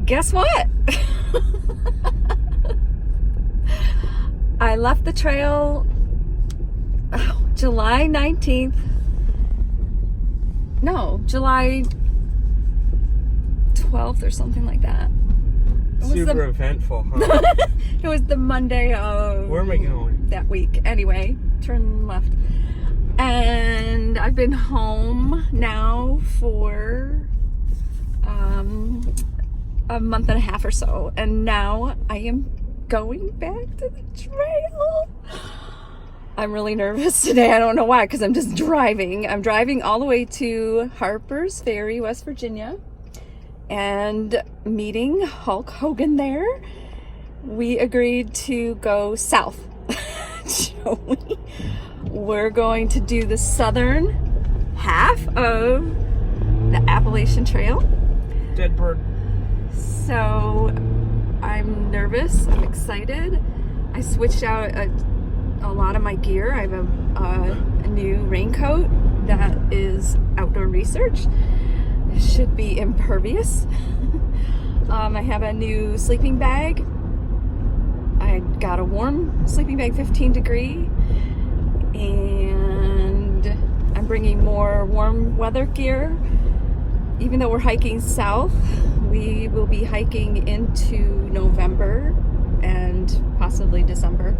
Guess what? I left the trail July 19th. No, July 12th or something like that. Super eventful, huh? It was the Monday of... Where am I going? That week. Anyway, turn left. And I've been home now for a month and a half or so. And now I am going back to the trail. I'm really nervous today. I don't know why, because I'm just driving. I'm driving all the way to Harpers Ferry, West Virginia, and meeting Hulk Hogan there. We agreed to go south. Joey. We're going to do the southern half of the Appalachian Trail. Dead bird. So I'm nervous. I'm excited. I switched out a lot of my gear. I have a new raincoat that is outdoor research. It should be impervious. I have a new sleeping bag. I got a warm sleeping bag, 15 degree. And I'm bringing more warm weather gear. Even though we're hiking south, we will be hiking into November and possibly December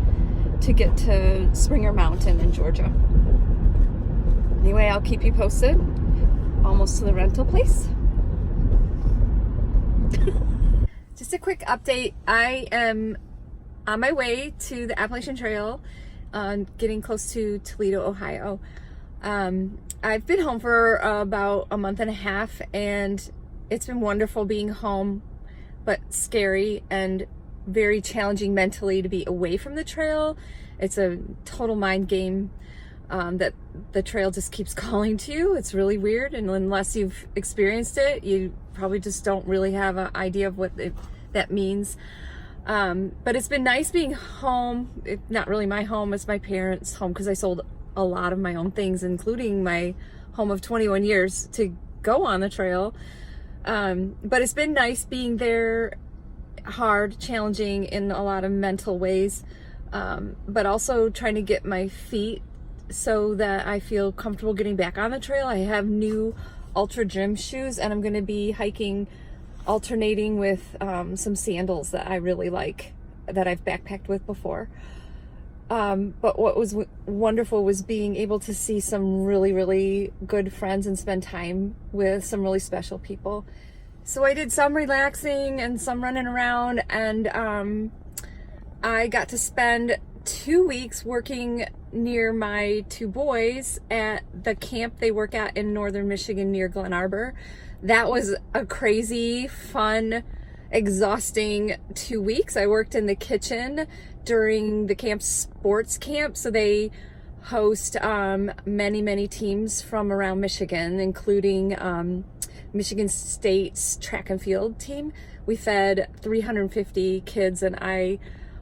to get to Springer Mountain in Georgia. Anyway, I'll keep you posted. Almost to the rental place. Just a quick update. I am on my way to the Appalachian Trail, getting close to Toledo, Ohio. I've been home for about a month and a half, and it's been wonderful being home, but scary and very challenging mentally to be away from the trail. It's a total mind game that the trail just keeps calling to you. It's really weird, and unless you've experienced it, you probably just don't really have an idea of what that means. But it's been nice being home. It's not really my home, it's my parents' home, because I sold a lot of my own things, including my home of 21 years, to go on the trail. But it's been nice being there, hard, challenging in a lot of mental ways, but also trying to get my feet so that I feel comfortable getting back on the trail. I have new Ultra Gym shoes, and I'm going to be hiking alternating with some sandals that I really like, that I've backpacked with before. But what was wonderful was being able to see some really, really good friends and spend time with some really special people. So I did some relaxing and some running around, and I got to spend 2 weeks working near my two boys at the camp they work at in northern Michigan near Glen Arbor. That was a crazy, fun, exhausting 2 weeks. I worked in the kitchen during the camp's sports camp. So they host many teams from around Michigan, including Michigan State's track and field team. We fed 350 kids, and I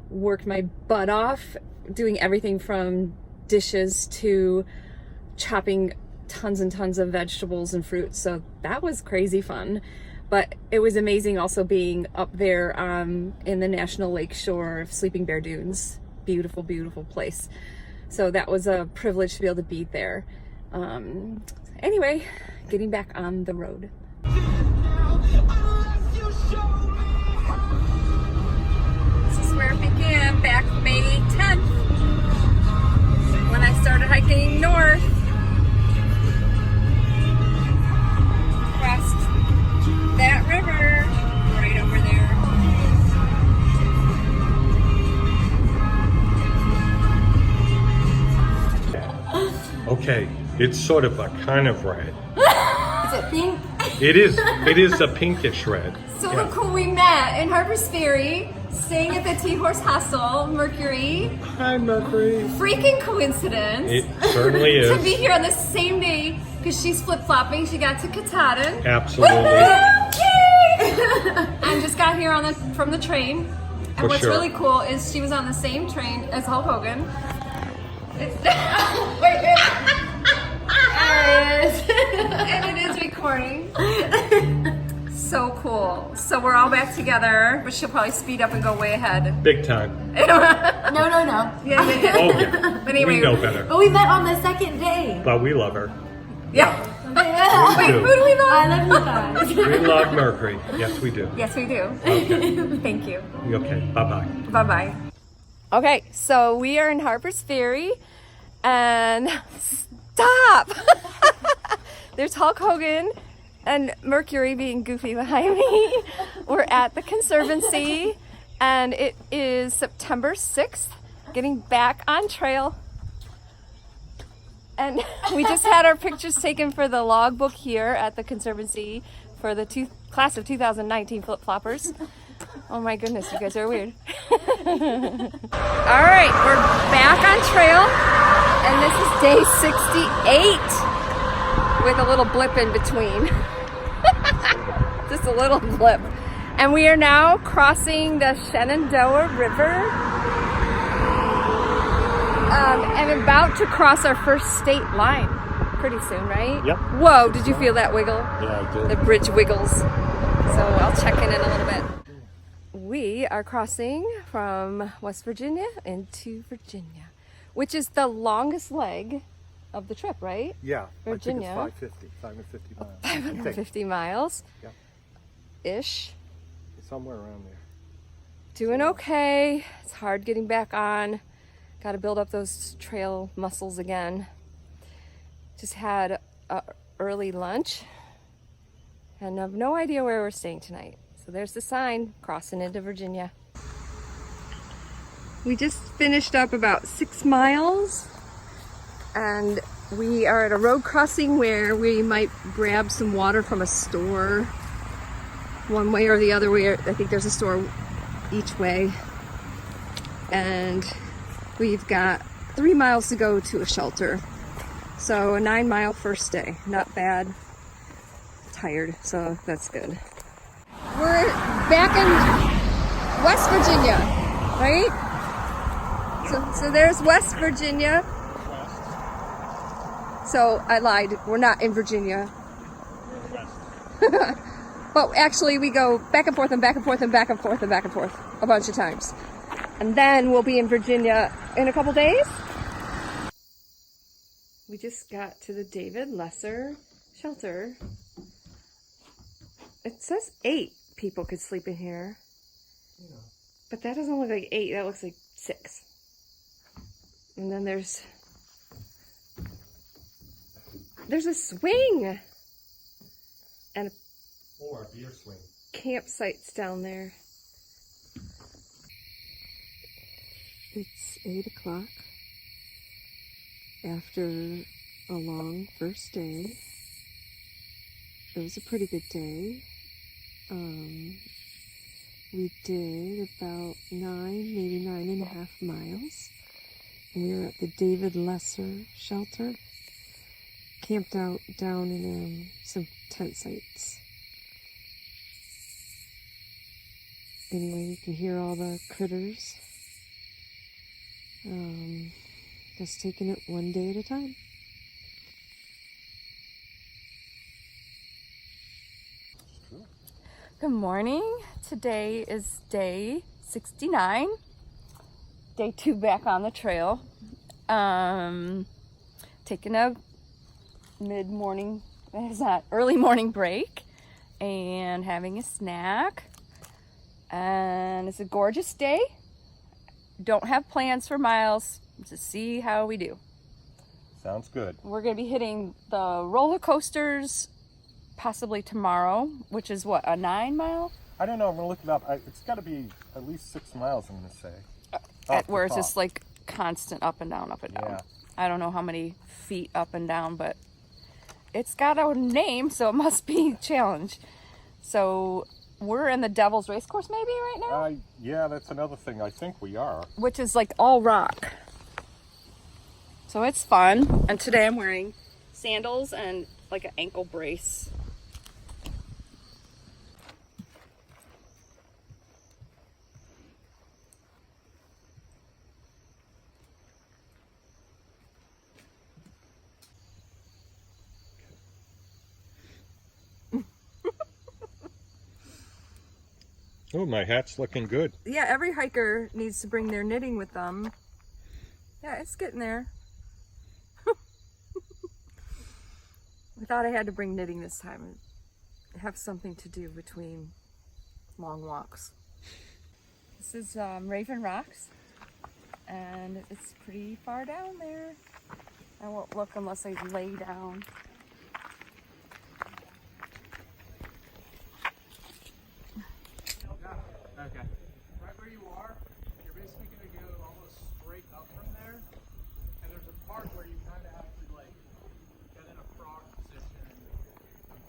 worked my butt off doing everything from dishes to chopping tons and tons of vegetables and fruits. So that was crazy fun. But it was amazing also being up there in the National Lake Shore of Sleeping Bear Dunes. Beautiful, beautiful place. So that was a privilege to be able to be there. Anyway, getting back on the road. This is where it began, back May 10th, when I started hiking north. Crossed that river right over there. Okay, it's sort of a kind of red. Is it pink? It is a pinkish red. So Yeah. look who we met in Harpers Ferry, staying at the T-Horse Hostel, Mercury. Hi, Mercury. Freaking coincidence. It certainly To is. be here on the same day, because she's flip-flopping. She got to Katahdin. Absolutely. And just got here from the train. And For what's sure. really cool is she was on the same train as Hulk Hogan. And it is recording. So cool. So we're all back together, but she'll probably speed up and go way ahead. Big time. No. Yeah. Oh, yeah. But anyway, we know better. But we met on the second day. But we love her. yeah. We Wait, do. who do we love? I love you guys. We love Mercury. Yes, we do. Yes, we do. Okay. Thank you. Okay. Bye-bye. Bye-bye. Okay, so we are in Harpers Ferry, and stop! There's Hulk Hogan and Mercury being goofy behind me. We're at the Conservancy, and it is September 6th, getting back on trail. And we just had our pictures taken for the logbook here at the Conservancy for the class of 2019 flip-floppers. Oh my goodness, you guys are weird. All right, we're back on trail, and this is day 68 with a little blip in between. Just a little blip. And we are now crossing the Shenandoah River and about to cross our first state line pretty soon, right? Yep. Whoa, did you feel that wiggle? Yeah, I The did. bridge wiggles. So I'll check in a little bit. We are crossing from West Virginia into Virginia, which is the longest leg of the trip, right? Yeah, Virginia. I think it's 550 miles. 550 miles Yep. ish. It's somewhere around there. Doing okay. It's hard getting back on. Got to build up those trail muscles again. Just had a early lunch and I have no idea where we're staying tonight. So there's the sign, crossing into Virginia. We just finished up about 6 miles and we are at a road crossing where we might grab some water from a store one way or the other way. I think there's a store each way. And we've got 3 miles to go to a shelter. So a 9-mile first day, not bad. Tired, so that's good. We're back in West Virginia, right? So there's West Virginia. So I lied, we're not in Virginia. But actually we go back and forth and back and forth and back and forth and back and forth a bunch of times. And then we'll be in Virginia in a couple days. We just got to the David Lesser shelter. It says 8 people could sleep in here. Yeah. But that doesn't look like 8, that looks like 6. And then there's a swing and Or a beer swing. campsites down there. It's 8 o'clock after a long first day. It was a pretty good day. We did about 9, maybe 9.5 miles. And we were at the David Lesser shelter. Camped out down in some tent sites. Anyway, you can hear all the critters. Just taking it one day at a time. Good morning. Today is day 69. Day 2 back on the trail. Taking a mid-morning, early morning break and having a snack. And it's a gorgeous day. Don't have plans for miles. Just see how we do. Sounds good. We're going to be hitting the roller coasters possibly tomorrow, which is what, a 9-mile? I don't know. I'm gonna look it up. It's got to be at least 6 miles. I'm gonna say. At where it's just like constant up and down, up and down. Yeah. I don't know how many feet up and down, but it's got a name, so it must be a challenge. So we're in the Devil's Racecourse maybe right now? Yeah, that's another thing. I think we are. Which is like all rock. So it's fun. And today I'm wearing sandals and like an ankle brace. Oh, my hat's looking good. Yeah, every hiker needs to bring their knitting with them. Yeah, it's getting there. I thought I had to bring knitting this time and have something to do between long walks. This is Raven Rocks, and it's pretty far down there. I won't look unless I lay down.